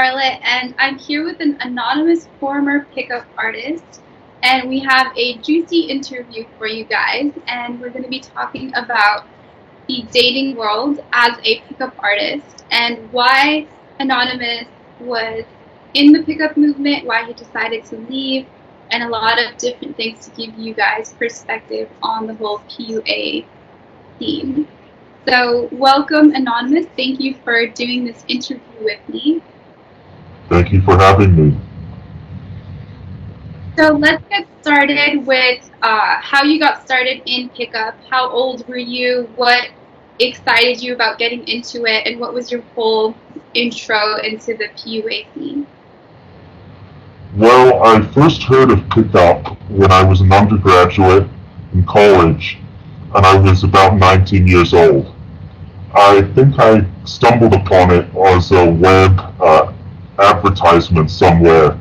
Charlotte, and I'm here with an anonymous former pickup artist, and we have a juicy interview for you guys, and we're going to be talking about the dating world as a pickup artist and why Anonymous was in the pickup movement, why he decided to leave, and a lot of different things to give you guys perspective on the whole PUA theme. So welcome, Anonymous. Thank you for doing this interview with me. Thank you for having me. So let's get started with how you got started in pickup. How old were you? What excited you about getting into it? And what was your whole intro into the PUA scene? Well, I first heard of pickup when I was an undergraduate in college, and I was about 19 years old. I think I stumbled upon it as a web advertisement somewhere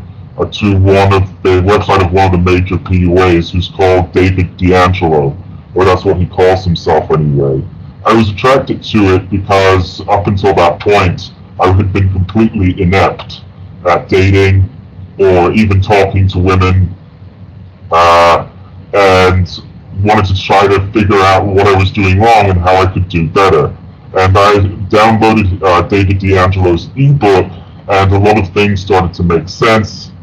to one of the website of one of the major PUAs, who's called David D'Angelo, or that's what he calls himself anyway. I was attracted to it because up until that point, I had been completely inept at dating or even talking to women, and wanted to try to figure out what I was doing wrong and how I could do better. And I downloaded David D'Angelo's ebook, and a lot of things started to make sense.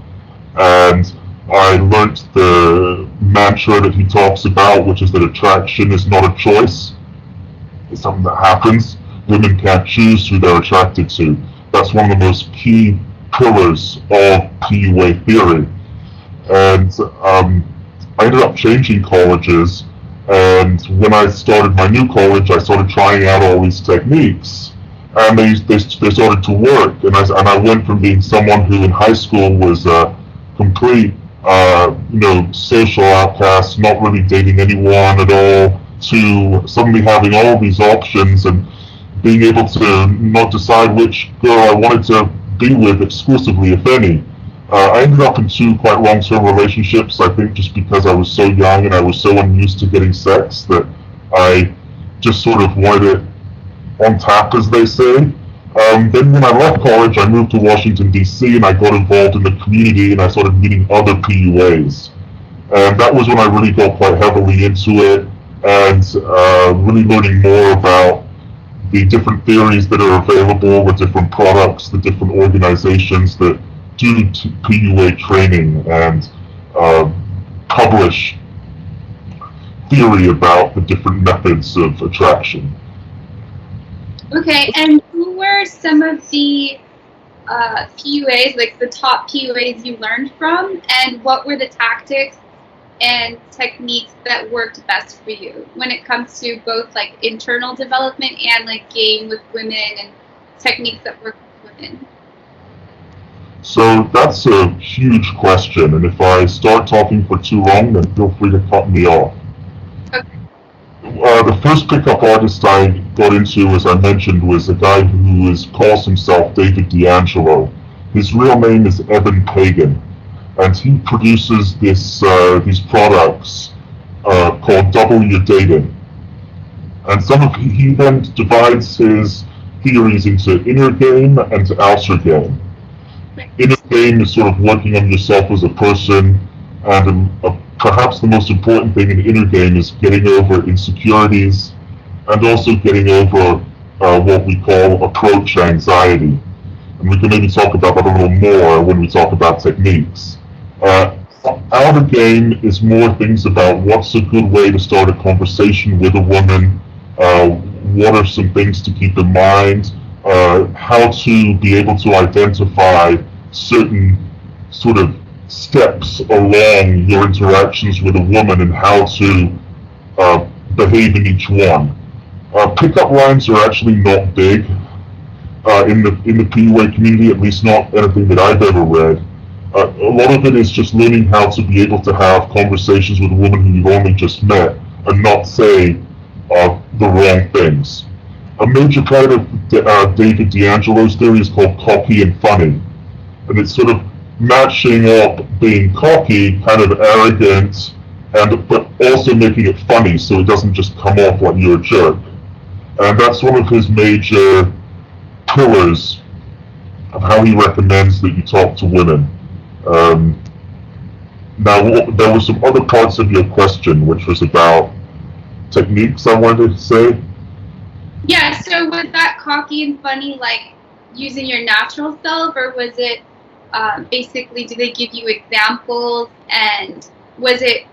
And I learned the mantra that he talks about, which is that attraction is not a choice. It's something that happens. Women can't choose who they're attracted to. That's one of the most key pillars of PUA theory. And I ended up changing colleges, and when I started my new college, I started trying out all these techniques, and they started to work. And I went from being someone who in high school was a complete social outcast, not really dating anyone at all, to suddenly having all these options and being able to not decide which girl I wanted to be with exclusively, if any. I ended up in two quite long-term relationships, I think just because I was so young and I was so unused to getting sex that I just sort of wanted it on tap, as they say. Then when I left college, I moved to Washington, D.C., and I got involved in the community, and I started meeting other PUAs. And that was when I really got quite heavily into it, and really learning more about the different theories that are available, the different products, the different organizations that do PUA training and publish theory about the different methods of attraction. Okay, and who were some of the PUAs, like the top PUAs you learned from, and what were the tactics and techniques that worked best for you when it comes to both like internal development and like game with women and techniques that work with women? So that's a huge question, and if I start talking for too long, then feel free to cut me off. Okay. The first pickup artist I got into, as I mentioned, was a guy who calls himself David D'Angelo. His real name is Evan Pagan, and he produces these products called Double Your Dating. And he then divides his theories into inner game and outer game. Inner game is sort of working on yourself as a person, and perhaps the most important thing in inner game is getting over insecurities and also getting over what we call approach anxiety. And we can maybe talk about that a little more when we talk about techniques. Outer game is more things about what's a good way to start a conversation with a woman, what are some things to keep in mind, how to be able to identify certain sort of steps along your interactions with a woman and how to behave in each one. Pickup lines are actually not big in the PUA community, at least not anything that I've ever read. A lot of it is just learning how to be able to have conversations with a woman who you've only just met and not say the wrong things. A major part of David D'Angelo's theory is called cocky and funny, and it's sort of matching up being cocky, kind of arrogant, but also making it funny so it doesn't just come off like you're a jerk. And that's one of his major pillars of how he recommends that you talk to women. Um, Now, there were some other parts of your question, which was about techniques, I wanted to say. Yeah, so was that cocky and funny, like using your natural self, or was it basically, do they give you examples, and was it,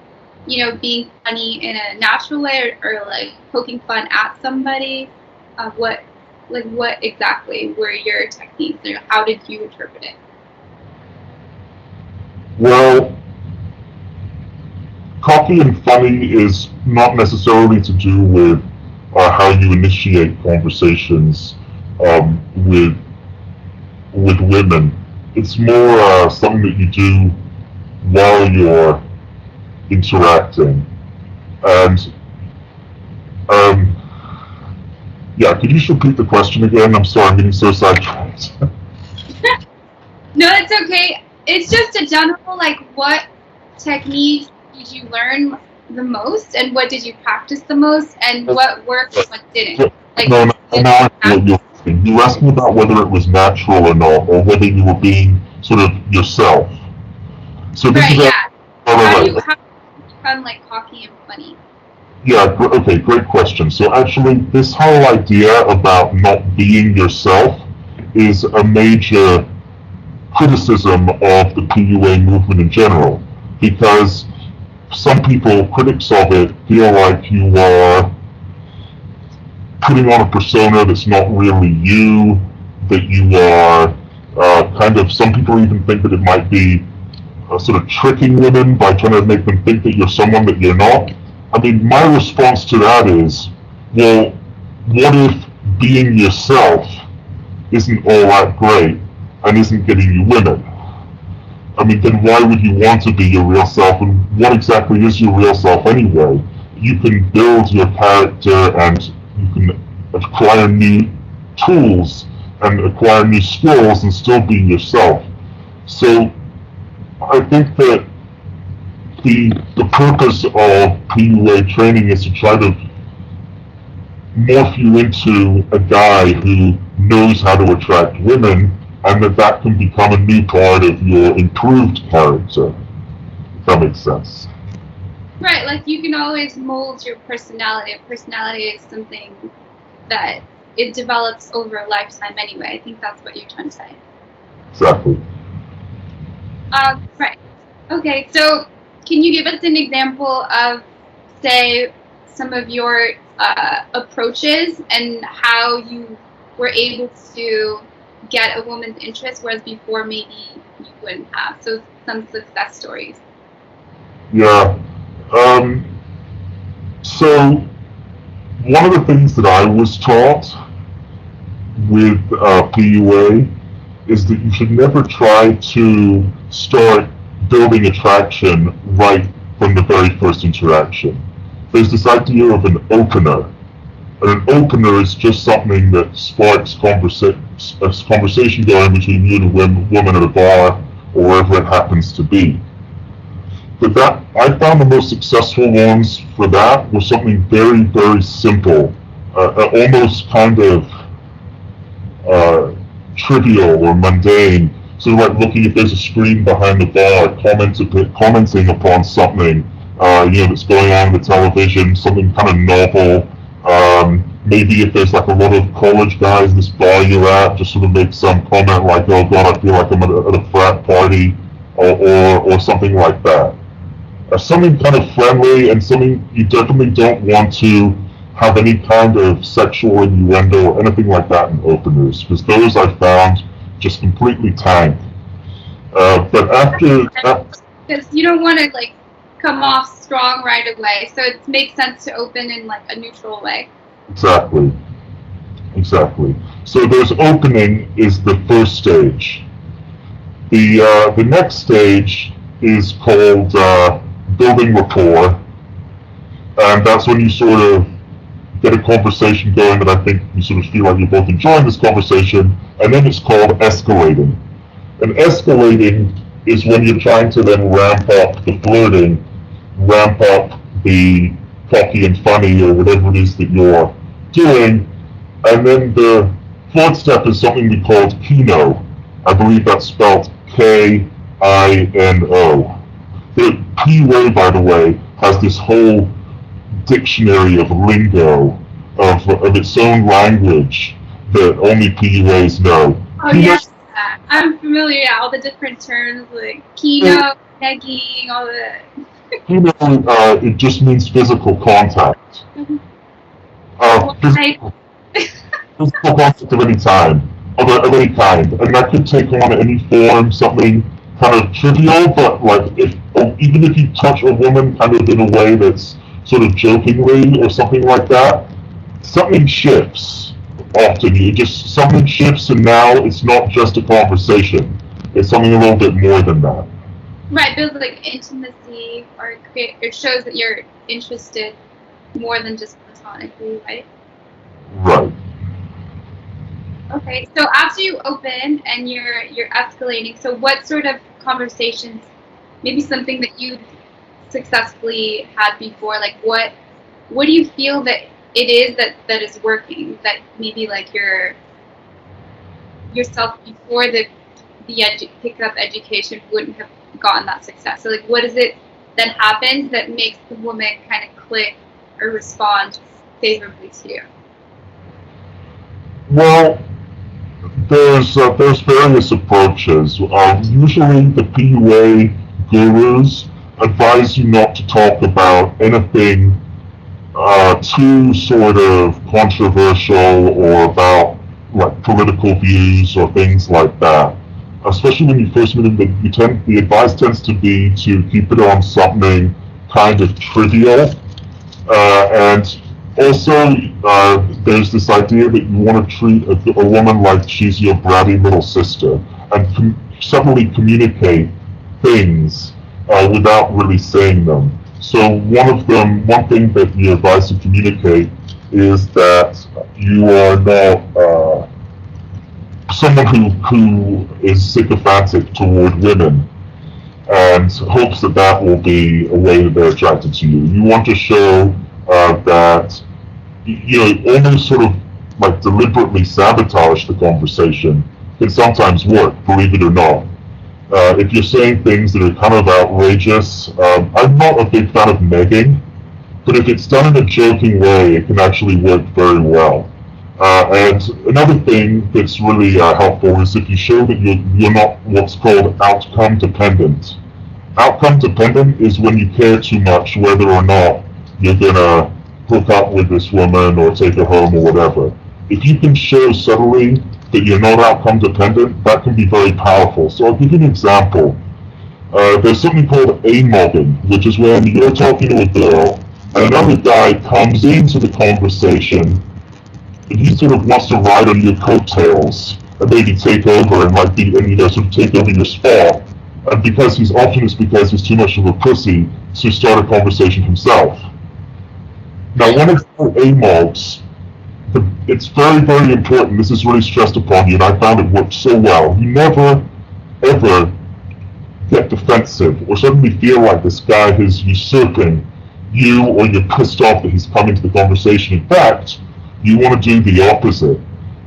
being funny in a natural way, or like poking fun at somebody? What exactly were your techniques, or how did you interpret it? Well, cocky and funny is not necessarily to do with how you initiate conversations with women. It's more something that you do while you're interacting. And um, yeah, could you just repeat the question again? I'm sorry, I'm getting so sidetracked. No, it's okay. It's just a general, like, what techniques did you learn the most, and what did you practice the most, and what worked and what didn't? Like, No, now I know what you're asking. You were asking about whether it was natural or not, or whether you were being sort of yourself. So this right, is yeah. How do you right. become like cocky and funny? Yeah, okay, great question. So actually, this whole idea about not being yourself is a major criticism of the PUA movement in general, because some people, critics of it, feel like you are putting on a persona that's not really you, that you are kind of, some people even think that it might be sort of tricking women by trying to make them think that you're someone that you're not. I mean, my response to that is, well, what if being yourself isn't all that great and isn't getting you women? I mean, then why would you want to be your real self? And what exactly is your real self anyway? You can build your character and you can acquire new tools and acquire new skills and still be yourself. So I think that the purpose of PUA training is to try to morph you into a guy who knows how to attract women, and that can become a new part of your improved character. If that makes sense. Right, like you can always mold your personality. Personality is something that it develops over a lifetime anyway. I think that's what you're trying to say. Exactly. Right. Okay, so can you give us an example of, say, some of your approaches and how you were able to get a woman's interest, whereas before maybe you wouldn't have? So some success stories. Yeah. Um, so one of the things that I was taught with PUA is that you should never try to start building attraction right from the very first interaction. There's this idea of an opener. And an opener is just something that sparks a conversation going between you and a woman at a bar or wherever it happens to be. But that I found the most successful ones for that were something very, very simple, almost kind of uh, trivial or mundane. So like looking if there's a screen behind the bar, commenting upon something, that's going on in the television, something kind of novel. Maybe if there's like a lot of college guys in this bar you're at, just sort of make some comment like, "Oh God, I feel like I'm at a frat party," or something like that. Something kind of friendly and something you definitely don't want to have any kind of sexual innuendo or anything like that in openers, because those I found just completely tank. But after that, because you don't want to like come off strong right away, so it makes sense to open in like a neutral way. exactly. So there's opening is the first stage. The next stage is called building rapport, and that's when you sort of get a conversation going that I think you sort of feel like you're both enjoying this conversation, and then it's called escalating. And escalating is when you're trying to then ramp up the flirting, ramp up the cocky and funny or whatever it is that you're doing, and then the fourth step is something we called kino. I believe that's spelled Kino. The PUA, by the way, has this whole dictionary of lingo, of its own language that only PUAs know. Oh yeah, I'm familiar. Yeah, all the different terms like kino, negging, all the. It just means physical contact. Physical contact of any time, of any kind, and that could take on any form, something kind of trivial, but like even if you touch a woman kind of in a way that's sort of jokingly or something like that, something shifts. Often, something shifts, and now it's not just a conversation; it's something a little bit more than that. Right, builds like intimacy, or it shows that you're interested more than just platonically, right? Right. Okay, so after you open and you're escalating, so what sort of conversations, maybe something that you've successfully had before, like what do you feel that it is that is working, that maybe like yourself before the pickup education wouldn't have gotten that success? So like what is it that happens that makes the woman kind of click or respond favorably to you? Well, there's various approaches. Usually, the PUA gurus advise you not to talk about anything too sort of controversial or about like political views or things like that. Especially when you first meet them, the advice tends to be to keep it on something kind of trivial, and also there's this idea that you want to treat a woman like she's your bratty little sister and suddenly communicate things without really saying them. So one thing that you're advised to communicate is that you are not someone who is sycophantic toward women and hopes that that will be a way that they're attracted to you. You want to show that almost sort of like deliberately sabotage the conversation can sometimes work, believe it or not. If you're saying things that are kind of outrageous, I'm not a big fan of negging, but if it's done in a joking way, it can actually work very well. And another thing that's really helpful is if you show that you're not what's called outcome dependent. Outcome dependent is when you care too much whether or not you're gonna hook up with this woman or take her home or whatever. If you can show subtly that you're not outcome dependent, that can be very powerful. So I'll give you an example. There's something called a-mobbing, which is when you're talking to a girl and another guy comes into the conversation and he sort of wants to ride on your coattails and maybe take over and like sort of take over your spot. And because it's because he's too much of a pussy to start a conversation himself. Now, when it's a-mobs, it's very, very important. This is really stressed upon you, and I found it worked so well. You never, ever get defensive or suddenly feel like this guy is usurping you or you're pissed off that he's coming to the conversation. In fact, you want to do the opposite.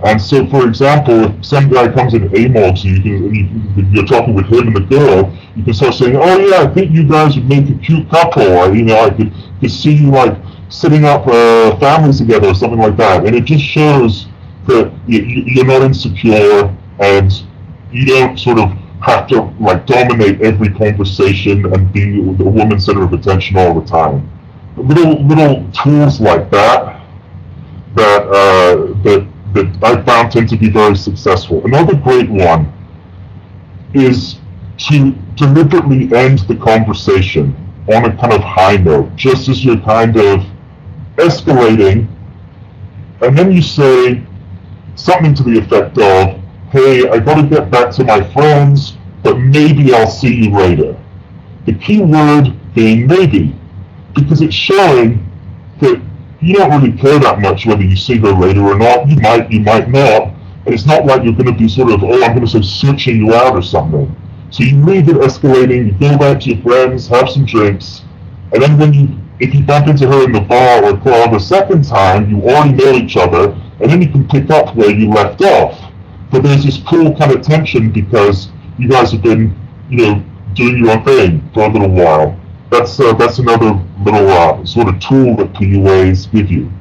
And so, for example, if some guy comes in a-mobs and you're talking with him and the girl, you can start saying, "Oh yeah, I think you guys would make a cute couple," or I could see you like setting up families together or something like that. And it just shows that you're not insecure and you don't sort of have to like dominate every conversation and be the woman's center of attention all the time. Little tools like that that I found tend to be very successful. Another great one is to deliberately end the conversation on a kind of high note, just as you're kind of escalating, and then you say something to the effect of, "Hey, I gotta get back to my friends, but maybe I'll see you later." The key word being maybe, because it's showing that you don't really care that much whether you see her later or not. You might not. And it's not like you're going to be sort of, "Oh, I'm going to say searching you out or something." So you leave it escalating, you go back to your friends, have some drinks, and then if you bump into her in the bar or club a second time, you already know each other, and then you can pick up where you left off. But there's this cool kind of tension because you guys have been, doing your own thing for a little while. That's another little sort of tool that PUAs give you.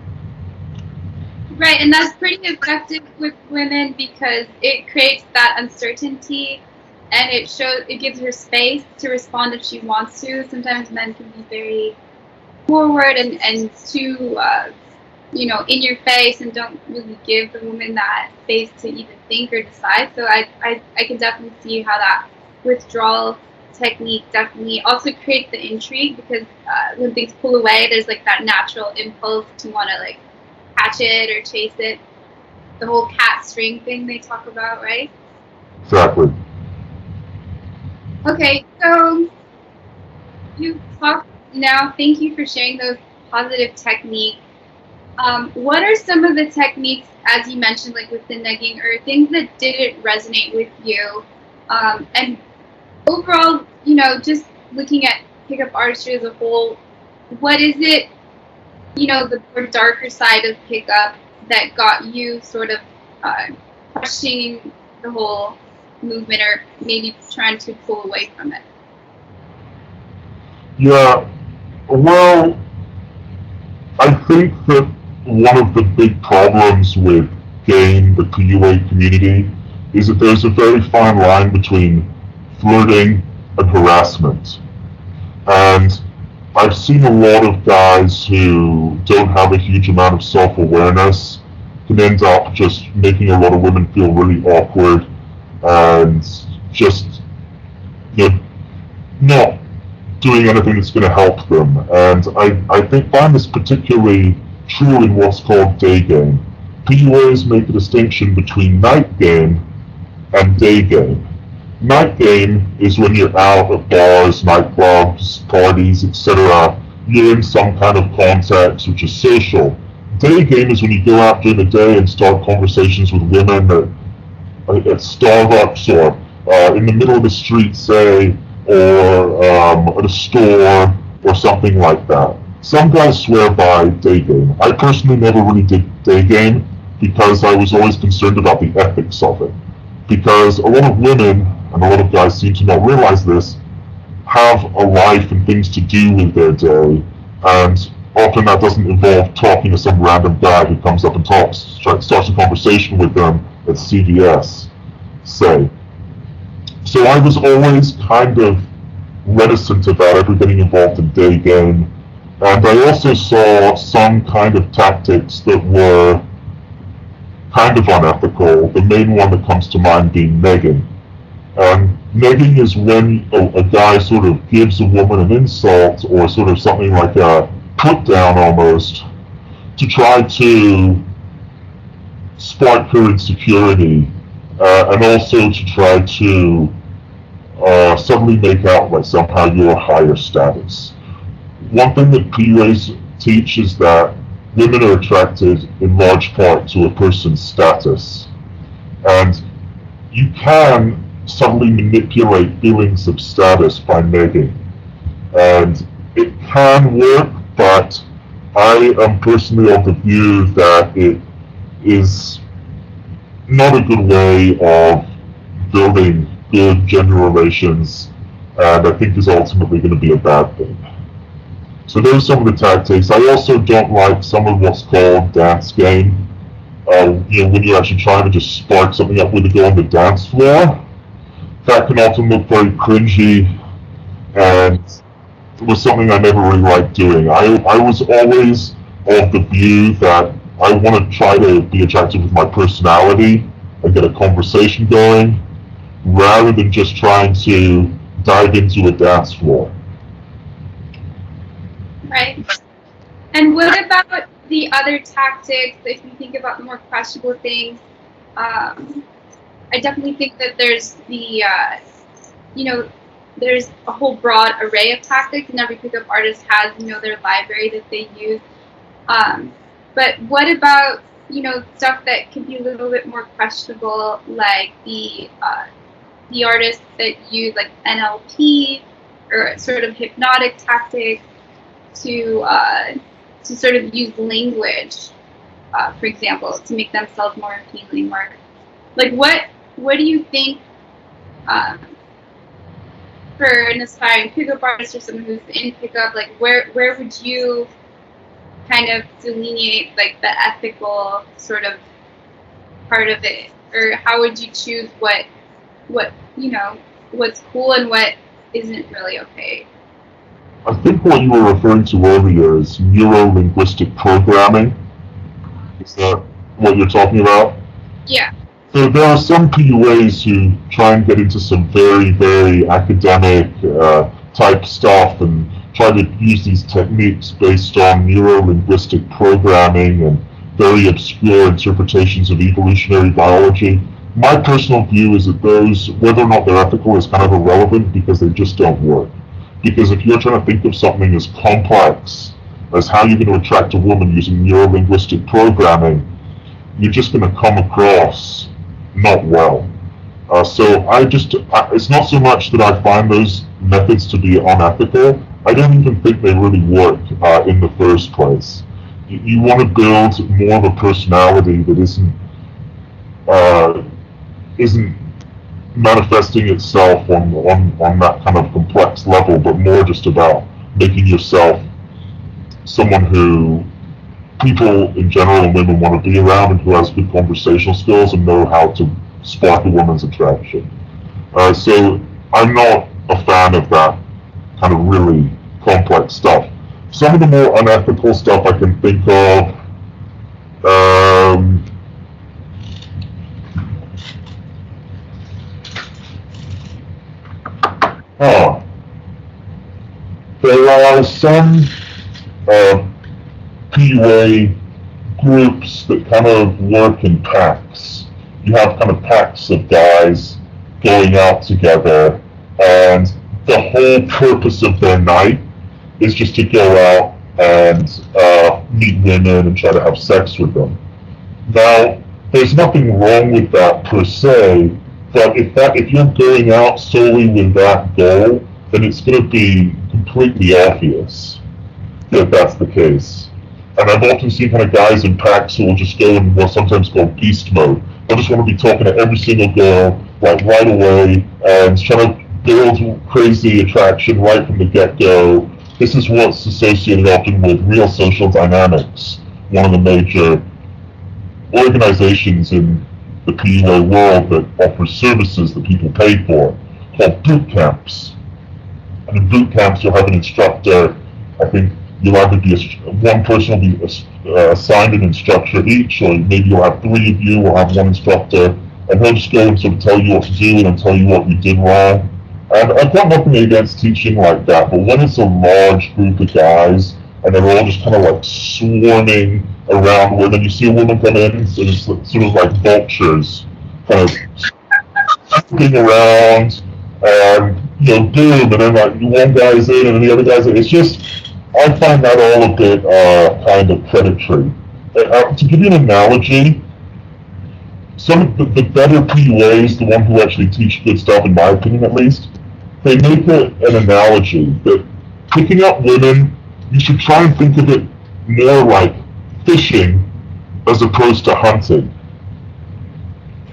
Right, and that's pretty effective with women because it creates that uncertainty and it gives her space to respond if she wants to. Sometimes men can be very forward and too in your face and don't really give the woman that space to even think or decide. So I can definitely see how that withdrawal technique definitely also creates the intrigue because when things pull away, there's like that natural impulse to want to like catch it or chase it. The whole cat string thing they talk about, right? Exactly. Okay, so you talked now. Thank you for sharing those positive techniques. What are some of the techniques, as you mentioned, like with the negging, or things that didn't resonate with you? And overall, just looking at pickup artistry as a whole, what is it, the more darker side of pickup that got you sort of questioning the whole movement or maybe trying to pull away from it? Yeah, well, I think that one of the big problems with the PUA community, is that there's a very fine line between flirting and harassment. And I've seen a lot of guys who don't have a huge amount of self-awareness can end up just making a lot of women feel really awkward and just, you know, not doing anything that's going to help them. And I find this particularly true in what's called day game. PUAs make a distinction between night game and day game. Night game is when you're out at bars, nightclubs, parties, etc. You're in some kind of context which is social. Day game is when you go out during the day and start conversations with women at Starbucks or in the middle of the street, say, or at a store or something like that. Some guys swear by day game. I personally never really did day game because I was always concerned about the ethics of it. Because a lot of women, and a lot of guys seem to not realize this, have a life and things to do with their day, and often that doesn't involve talking to some random guy who comes up and starts a conversation with them at CVS, say. So I was always kind of reticent about ever getting involved in day game, and I also saw some kind of tactics that were kind of unethical, the main one that comes to mind being negging. Negging is when a guy sort of gives a woman an insult or sort of something like a put down almost to try to spark her insecurity and also to try to suddenly make out like somehow you're a higher status. One thing that PUAs teach is that women are attracted in large part to a person's status. And you can subtly manipulate feelings of status by negging. And it can work, but I am personally of the view that it is not a good way of building good gender relations, and I think is ultimately going to be a bad thing. So those are some of the tactics. I also don't like some of what's called dance game. When you're actually trying to just spark something up with a girl on the dance floor, that can often look very cringy, and it was something I never really liked doing. I was always of the view that I want to try to be attractive with my personality and get a conversation going, rather than just trying to dive into a dance floor. Right. And what about the other tactics? If you think about the more questionable things, I definitely think that there's there's a whole broad array of tactics, and every pickup artist has, their library that they use. But what about, stuff that can be a little bit more questionable, like the artists that use like NLP or sort of hypnotic tactics to sort of use language, for example, to make themselves more appealing, or Like, what do you think, um, for an aspiring pickup artist or someone who's in pickup, like where would you kind of delineate like the ethical sort of part of it, or how would you choose what what's cool and what isn't really okay? I think what you were referring to earlier is neuro-linguistic programming. Is that what you're talking about? Yeah. So there are some PUAs who try and get into some very, very academic type stuff and try to use these techniques based on neuro-linguistic programming and very obscure interpretations of evolutionary biology. My personal view is that those, whether or not they're ethical, is kind of irrelevant because they just don't work. Because if you're trying to think of something as complex as how you're going to attract a woman using neuro-linguistic programming, you're just going to come across not well. It's not so much that I find those methods to be unethical. I don't even think they really work in the first place. You want to build more of a personality that isn't manifesting itself on that kind of complex level, but more just about making yourself someone who people in general and women want to be around and who has good conversational skills and know how to spark a woman's attraction. So I'm not a fan of that kind of really complex stuff. Some of the more unethical stuff I can think of, um, huh, there are some uh, PUA groups that kind of work in packs. You have kind of packs of guys going out together, and the whole purpose of their night is just to go out and meet women and try to have sex with them. Now, there's nothing wrong with that per se, but if you're going out solely with that goal, then it's going to be completely obvious that that's the case. And I've often seen kind of guys in packs who will just go in what's sometimes called beast mode. They'll just want to be talking to every single girl like right away and trying to build crazy attraction right from the get-go. This is what's associated often with real social dynamics, one of the major organizations in the PUA world that offers services that people pay for, called boot camps. And in boot camps, you'll have an instructor. I think you'll either be one person will be assigned an instructor each, or maybe you'll have three of you will have one instructor, and he'll just go and sort of tell you what to do and tell you what you did wrong. And I've got nothing against teaching like that, but when it's a large group of guys and they're all just kind of like swarming around, where then you see a woman come in, so it's sort of like vultures, kind of looking around, and boom, and then like one guy's in, and then the other guy's in. It's just, I find that all a bit kind of predatory. To give you an analogy, some of the better PUAs, the one who actually teach good stuff, in my opinion at least, they make an analogy that picking up women, you should try and think of it more like fishing as opposed to hunting.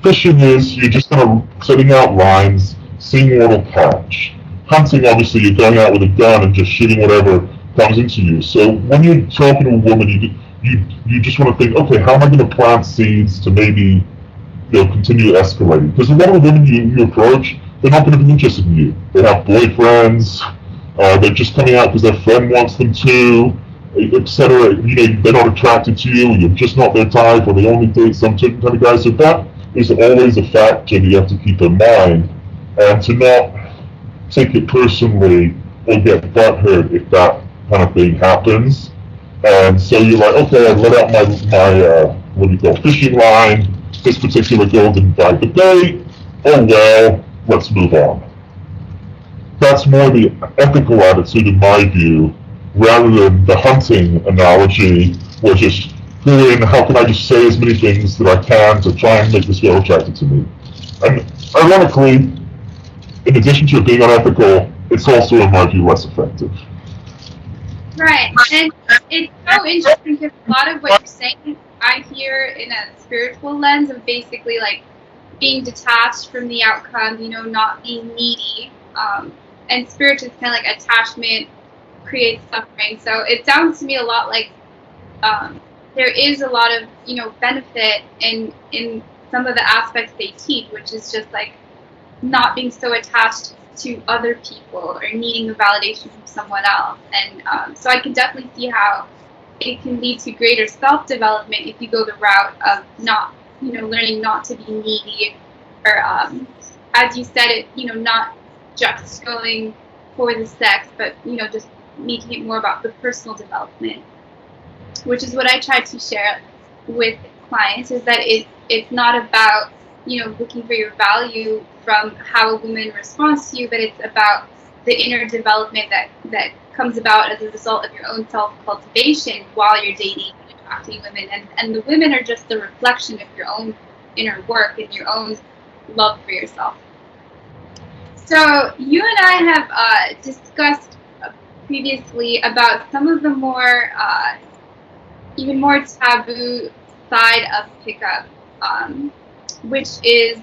Fishing is you're just kind of setting out lines, seeing what will catch. Hunting, obviously, you're going out with a gun and just shooting whatever comes into you. So when you're talking to a woman, you just want to think, okay, how am I going to plant seeds to maybe continue escalating? Because a lot of the women you approach, they're not going to be interested in you. They have boyfriends. They're just coming out because their friend wants them to, etc. They're not attracted to you. You're just not their type, or they only date some certain kind of guys. So that is always a factor that you have to keep in mind, and to not take it personally or get butthurt if that kind of thing happens. And so you're like, okay, I let out my what do you call, fishing line. This particular girl didn't bite the bait. Oh well, let's move on. That's more the ethical attitude in my view, rather than the hunting analogy, where just go in, how can I just say as many things that I can to try and make this girl attracted to me? And ironically, in addition to it being unethical, it's also, in my view, less effective. Right, and it's so interesting because a lot of what you're saying I hear in a spiritual lens of basically like being detached from the outcome, not being needy. And spiritual is kind of like attachment creates suffering. So it sounds to me a lot like there is a lot of benefit in some of the aspects they teach, which is just like not being so attached to other people or needing a validation from someone else. And so I can definitely see how it can lead to greater self-development if you go the route of not, learning not to be needy, or as you said, it, not just going for the sex, but just making it more about the personal development, which is what I try to share with clients, is that it's not about looking for your value from how a woman responds to you, but it's about the inner development that comes about as a result of your own self-cultivation while you're dating and attracting women, and the women are just the reflection of your own inner work and your own love for yourself. So you and I have discussed previously about some of the more even more taboo side of pickup, which is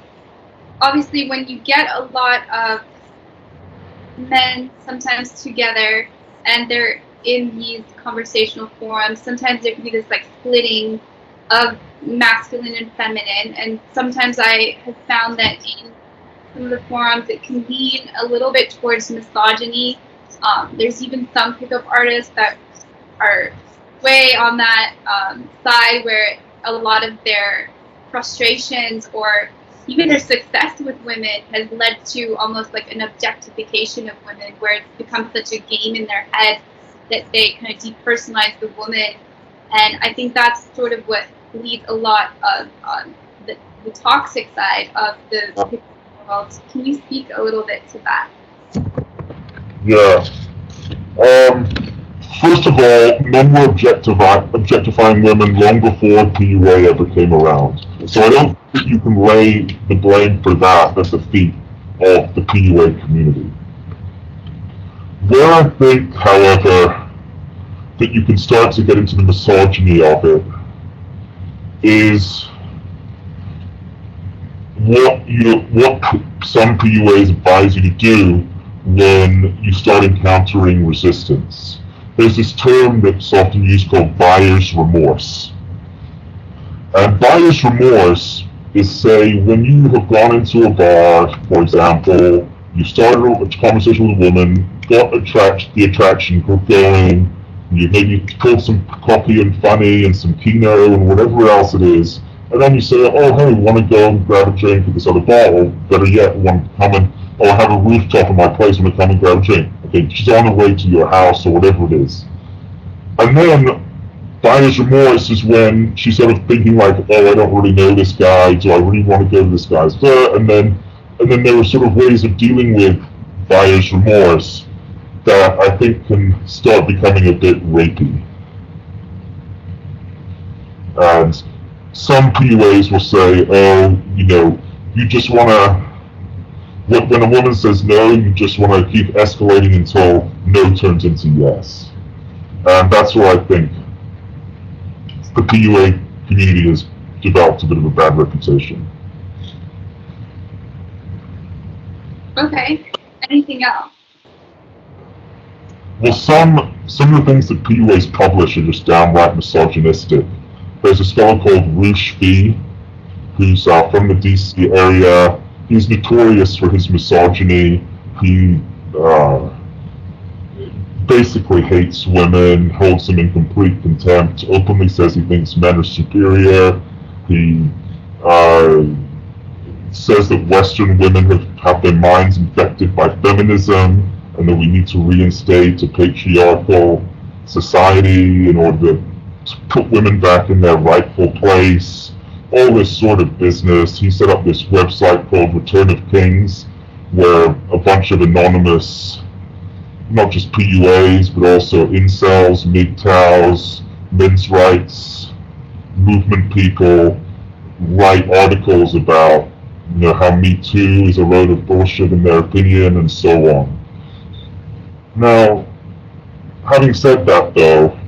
obviously when you get a lot of men sometimes together and they're in these conversational forums, sometimes there can be this like splitting of masculine and feminine, and sometimes I have found that in some of the forums it can lean a little bit towards misogyny. There's even some pickup artists that are way on that side where a lot of their frustrations or even their success with women has led to almost like an objectification of women, where it's become such a game in their head that they kind of depersonalize the woman. And I think that's sort of what leads a lot of the toxic side of the pickup world. Can you speak a little bit to that? Yeah. First of all, men were objectifying women long before PUA ever came around. So I don't think you can lay the blame for that at the feet of the PUA community. Where I think, however, that you can start to get into the misogyny of it is what some PUAs advise you to do when you start encountering resistance. There's this term that's often used called buyer's remorse. And buyer's remorse is, say, when you have gone into a bar, for example, you started a conversation with a woman, got the attraction going, you maybe pulled some coffee and funny and some Kino and whatever else it is, and then you say, oh, hey, want to go and grab a drink at this other bar, or better yet, want to come and, or have a rooftop in my place, want to come and grab a drink. Okay, she's on her way to your house or whatever it is. And then buyer's remorse is when she's sort of thinking like, oh, I don't really know this guy, do I really want to go to this guy's bar? And then there are sort of ways of dealing with buyer's remorse that I think can start becoming a bit rapey. And some PUAs will say, oh, you just want to, when a woman says no, you just want to keep escalating until no turns into yes. And that's where I think the PUA community has developed a bit of a bad reputation. Okay. Anything else? Well, some of the things that PUAs publish are just downright misogynistic. There's this fellow called Roosh V, who's from the DC area. He's notorious for his misogyny. He basically hates women, holds them in complete contempt, openly says he thinks men are superior. He says that Western women have their minds infected by feminism, and that we need to reinstate a patriarchal society in order to put women back in their rightful place. All this sort of business. He set up this website called Return of Kings, where a bunch of anonymous, not just PUAs, but also incels, MGTOWs, men's rights movement people write articles about how Me Too is a load of bullshit in their opinion, and so on. Now, having said that though,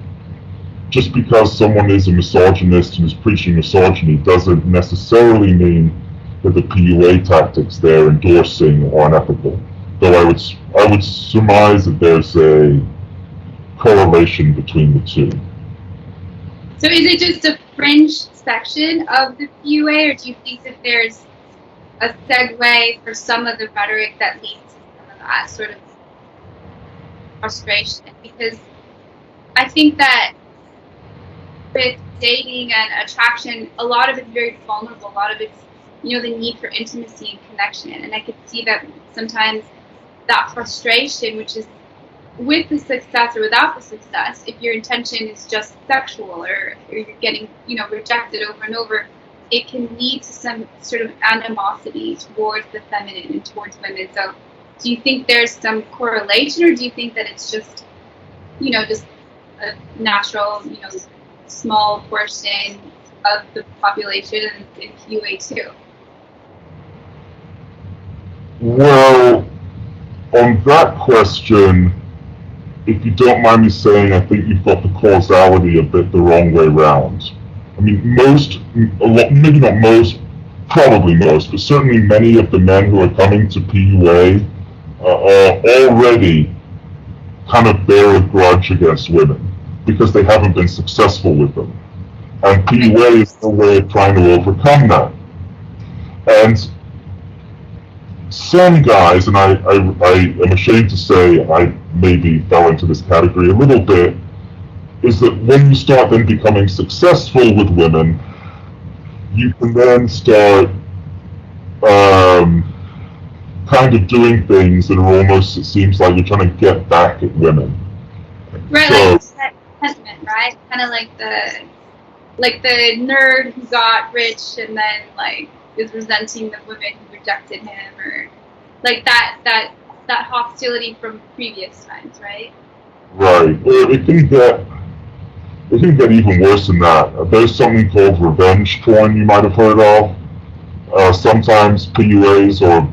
just because someone is a misogynist and is preaching misogyny doesn't necessarily mean that the PUA tactics they're endorsing are unethical. Though I would surmise that there's a correlation between the two. So is it just a fringe section of the PUA, or do you think that there's a segue for some of the rhetoric that leads to some of that sort of frustration? Because I think that with dating and attraction, a lot of it's very vulnerable. A lot of it's, the need for intimacy and connection. And I could see that sometimes that frustration, which is with the success or without the success, if your intention is just sexual or you're getting, rejected over and over, it can lead to some sort of animosity towards the feminine and towards women. So do you think there's some correlation, or do you think that it's just, just a natural, small portion of the population in PUA too? Well, on that question, if you don't mind me saying, I think you've got the causality a bit the wrong way round. I mean, maybe not most, probably most, but certainly many of the men who are coming to PUA are already kind of bear a grudge against women because they haven't been successful with them. And PUA is a way of trying to overcome that. And some guys, and I am ashamed to say I maybe fell into this category a little bit, is that when you start then becoming successful with women, you can then start kind of doing things that are almost, it seems like you're trying to get back at women. Right, so, like resentment, right? Kind of like the nerd who got rich and then is resenting the women who rejected him, or like that hostility from previous times, right? Right. Well, it can get even worse than that. There's something called revenge porn you might have heard of. Sometimes PUAs will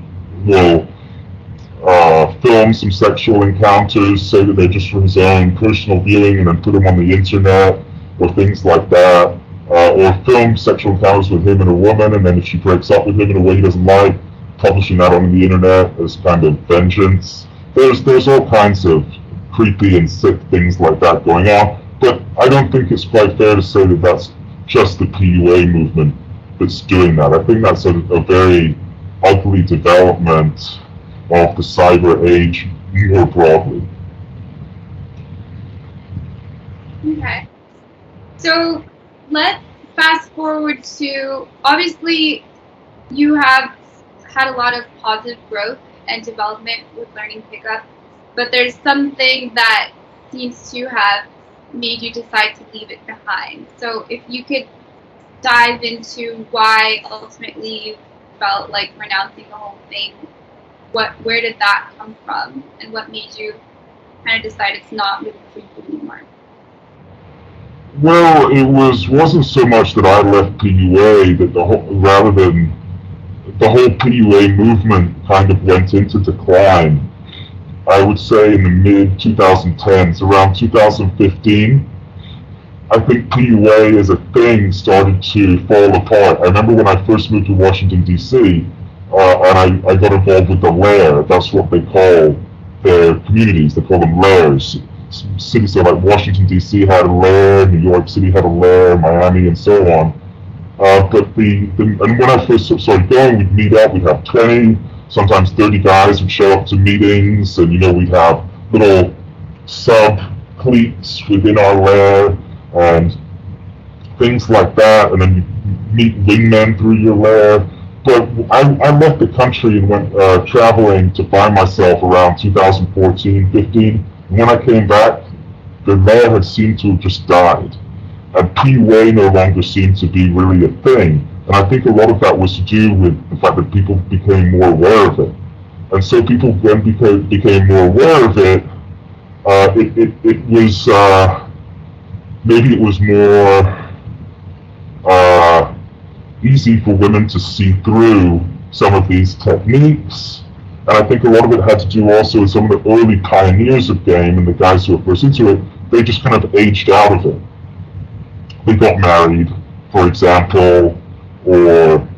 film some sexual encounters, say that they're just for his own personal viewing, and then put them on the internet or things like that. Or film sexual encounters with him and a woman, and then if she breaks up with him in a way he doesn't like, publishing that on the internet as kind of vengeance. There's all kinds of creepy and sick things like that going on, but I don't think it's quite fair to say that that's just the PUA movement that's doing that. I think that's a very ugly development of the cyber age more broadly. Okay. So let's fast forward to, obviously you have had a lot of positive growth and development with learning pickup, but there's something that seems to have made you decide to leave it behind. So if you could dive into why ultimately you felt like renouncing the whole thing, where did that come from, and what made you kind of decide it's not really for you anymore? Well, it wasn't so much that I left PUA, that rather than the whole PUA movement kind of went into decline. I would say in the mid-2010s, around 2015, I think PUA as a thing started to fall apart. I remember when I first moved to Washington, D.C., and I got involved with the lair. That's what they call their communities. They call them lairs. Cities like Washington, D.C. had a lair, New York City had a lair, Miami, and so on. But and when I first started going, we'd meet up, we'd have 20, sometimes 30 guys would show up to meetings, and we'd have little sub-cliques within our lair, and things like that, and then you meet wingmen through your lair. But I left the country and went traveling to find myself around 2014, 15. And when I came back, the lair had seemed to have just died. And PUA no longer seemed to be really a thing. And I think a lot of that was to do with the fact that people became more aware of it. And so people when became more aware of it, it was, maybe it was more easy for women to see through some of these techniques. And I think a lot of it had to do also with some of the early pioneers of game and the guys who were first into it. They just kind of aged out of it. They got married, for example, or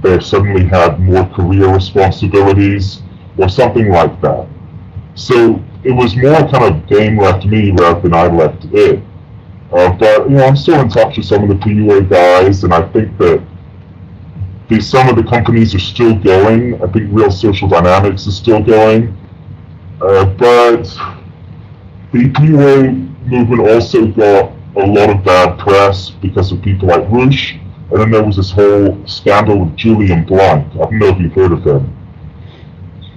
they suddenly had more career responsibilities or something like that. So it was more kind of game left me rather than I left it. But I'm still in touch with some of the PUA guys, and I think that some of the companies are still going. I think Real Social Dynamics is still going. But the PUA movement also got a lot of bad press because of people like Roosh. And then there was this whole scandal with Julian Blanc. I don't know if you've heard of him.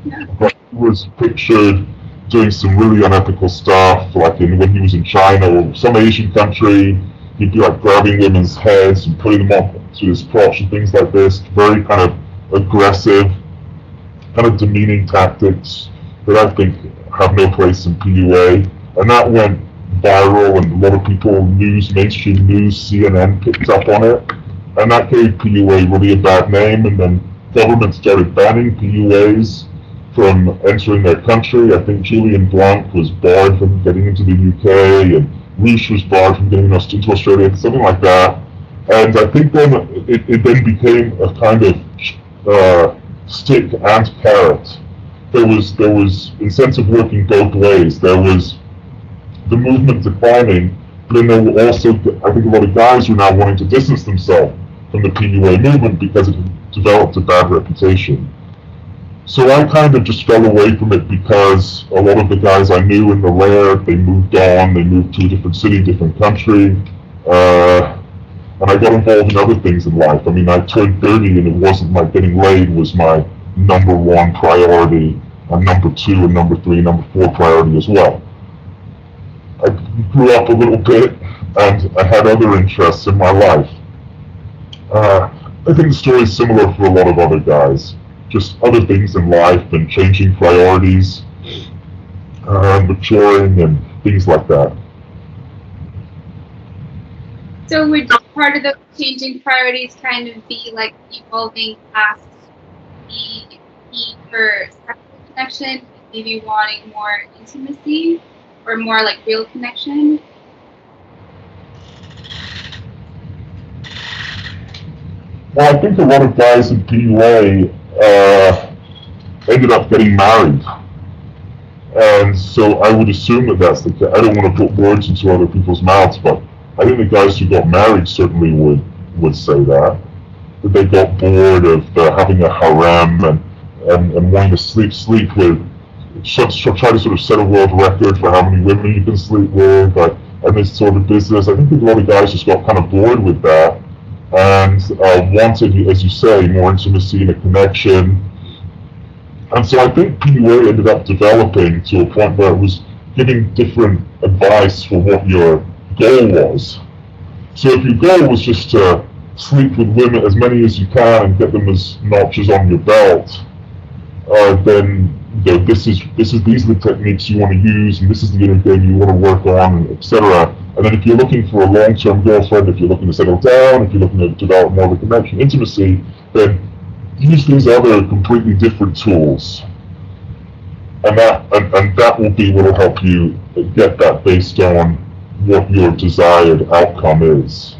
Yeah. But he was pictured doing some really unethical stuff, like when he was in China or some Asian country. He'd be like grabbing women's heads and putting them up to his crotch and things like this. Very kind of aggressive, kind of demeaning tactics that I think have no place in PUA. And that went viral, and a lot of people, mainstream news, CNN picked up on it. And that gave PUA really a bad name, and then government started banning PUAs from entering their country. I think Julian Blanc was barred from getting into the UK, and Roosh was barred from getting into Australia, something like that. And I think then it then became a kind of stick and carrot. There was incentive working both ways. There was the movement declining, but then there were also, I think, a lot of guys who are now wanting to distance themselves from the PUA movement because it developed a bad reputation. So I kind of just fell away from it because a lot of the guys I knew in the lair, they moved on, they moved to a different city, different country, and I got involved in other things in life. I mean, I turned 30 and it wasn't like getting laid was my number one priority, and number two and number three and number four priority as well. I grew up a little bit and I had other interests in my life. I think the story is similar for a lot of other guys. Just other things in life and changing priorities, maturing and things like that. So would part of the changing priorities kind of be like evolving past the need for sexual connection, maybe wanting more intimacy or more like real connection? Well, I think a lot of guys in PUA ended up getting married. And so I would assume that that's the case. I don't want to put words into other people's mouths, but I think the guys who got married certainly would say that they got bored of having a harem and wanting to sleep with, try to sort of set a world record for how many women you can sleep with, and this sort of business. I think a lot of guys just got kind of bored with that and wanted, as you say, more intimacy and a connection. And so I think PUA ended up developing to a point where it was giving different advice for what your goal was. So if your goal was just to sleep with women, as many as you can, and get them as notches on your belt, then these are the techniques you want to use, and this is the inner game you want to work on, etc. And then if you're looking for a long-term girlfriend, if you're looking to settle down, if you're looking to develop more of a connection, intimacy, then use these other completely different tools, and that will be what will help you get that based on what your desired outcome is.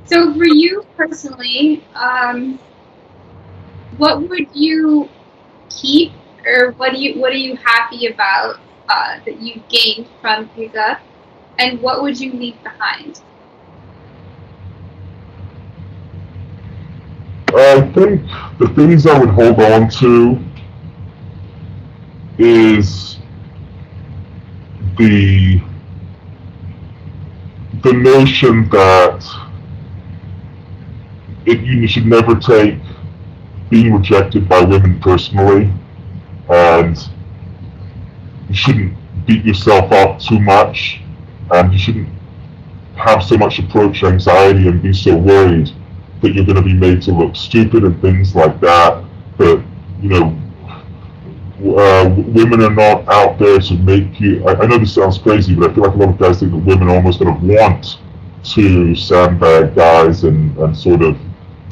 So for you personally, what would you keep, or what are you happy about that you gained from pickup, and what would you leave behind? I think the things I would hold on to is the notion that you should never take being rejected by women personally, and you shouldn't beat yourself up too much, and you shouldn't have so much approach anxiety and be so worried that you're going to be made to look stupid and things like that. But women are not out there to make you. I know this sounds crazy, but I feel like a lot of guys think that women almost kind of want to sandbag guys and sort of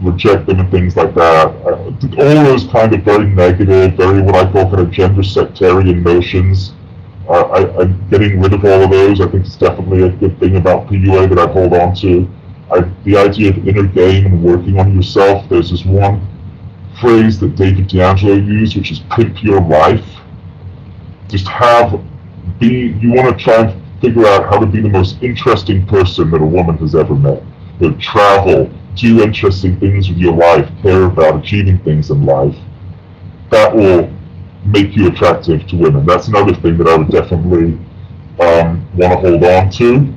reject them and things like that. All those kind of very negative, very what I call kind of gender sectarian notions. I'm getting rid of all of those. I think it's definitely a good thing about PUA that I hold on to. The idea of inner game and working on yourself, there's this one phrase that David D'Angelo used, which is pimp your life. Just you want to try and figure out how to be the most interesting person that a woman has ever met. Travel, do interesting things with your life, care about achieving things in life. That will make you attractive to women. That's another thing that I would definitely want to hold on to.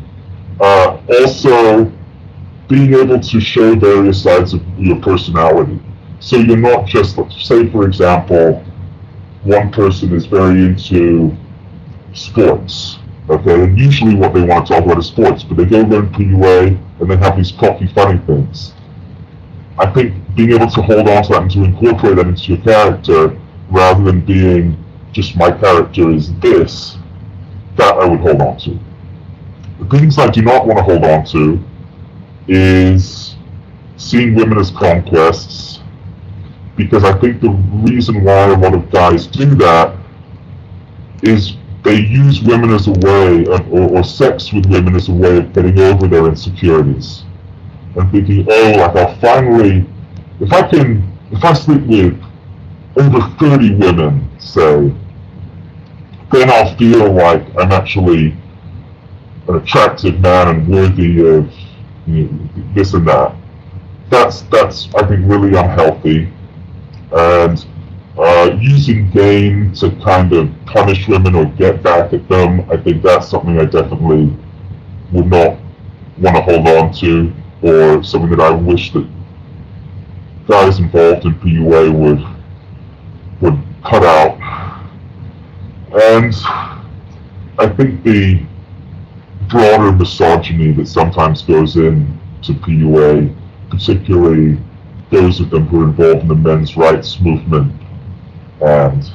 Also, being able to show various sides of your personality. So you're not just, say for example, one person is very into sports, okay, and usually what they want to talk about is sports, but they go learn PUA and they have these cocky, funny things. I think being able to hold on to that and to incorporate that into your character, rather than being just my character is this, that I would hold on to. The things I do not want to hold on to is seeing women as conquests, because I think the reason why a lot of guys do that is they use women as a way, or sex with women as a way of getting over their insecurities. And thinking, oh, like I'll finally, if I sleep with over 30 women, say, then I'll feel like I'm actually an attractive man and worthy of this and that. That's I think really unhealthy, and using game to kind of punish women or get back at them, I think that's something I definitely would not want to hold on to, or something that I wish that guys involved in PUA would cut out. And I think the broader misogyny that sometimes goes into PUA, particularly those of them who are involved in the men's rights movement, and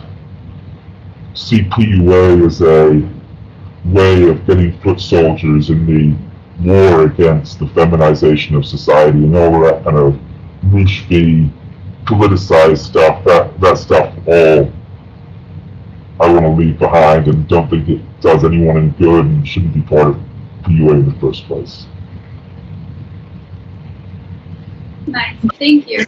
see PUA as a way of getting foot soldiers in the war against the feminization of society and all that kind of ruchby, politicized stuff. That stuff all I want to leave behind, and don't think it does anyone any good and shouldn't be part of PUA in the first place. Nice, thank you.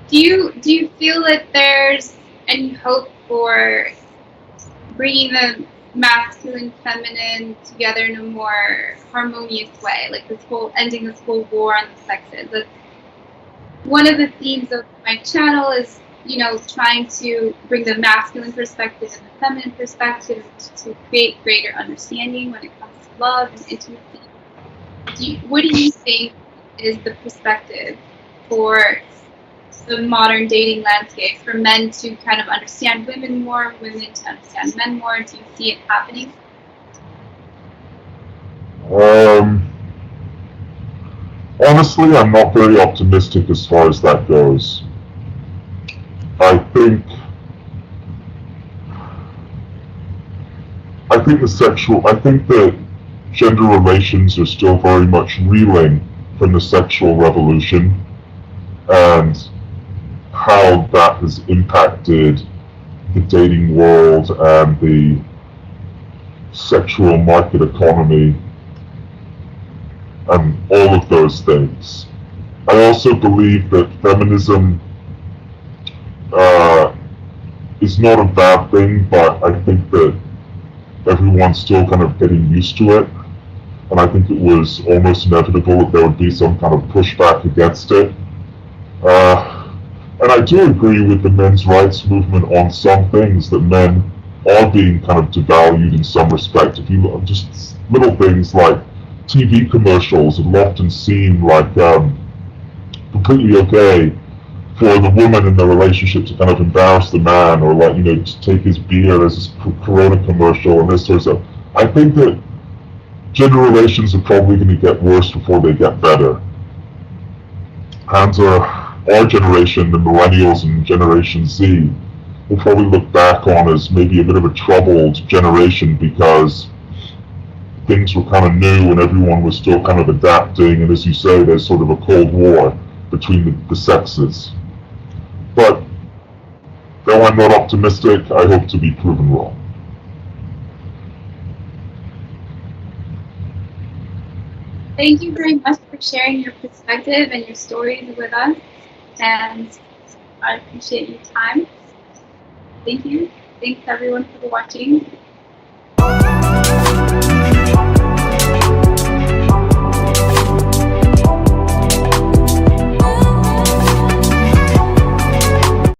Do you feel that there's any hope for bringing the masculine, feminine together in a more harmonious way, like ending this whole war on the sexes? That's one of the themes of my channel is, trying to bring the masculine perspective and the feminine perspective to create greater understanding when it comes to love and intimacy. What do you think is the perspective for the modern dating landscape, for men to kind of understand women more, women to understand men more? Do you see it happening? Honestly, I'm not very optimistic as far as that goes. I think that gender relations are still very much reeling from the sexual revolution and how that has impacted the dating world and the sexual market economy and all of those things. I also believe that feminism is not a bad thing, but I think that everyone's still kind of getting used to it, and I think it was almost inevitable that there would be some kind of pushback against it. And I do agree with the men's rights movement on some things, that men are being kind of devalued in some respect. If you look, just little things like TV commercials, it often seem like completely okay for the woman in the relationship to kind of embarrass the man, or like, to take his beer as this Corona commercial and this sort of stuff. I think that gender relations are probably going to get worse before they get better. And our generation, the millennials and Generation Z, will probably look back on as maybe a bit of a troubled generation, because things were kind of new and everyone was still kind of adapting, and as you say, there's sort of a cold war between the sexes. But though I'm not optimistic, I hope to be proven wrong. Thank you very much for sharing your perspective and your stories with us. And I appreciate your time. Thank you. Thanks everyone for watching.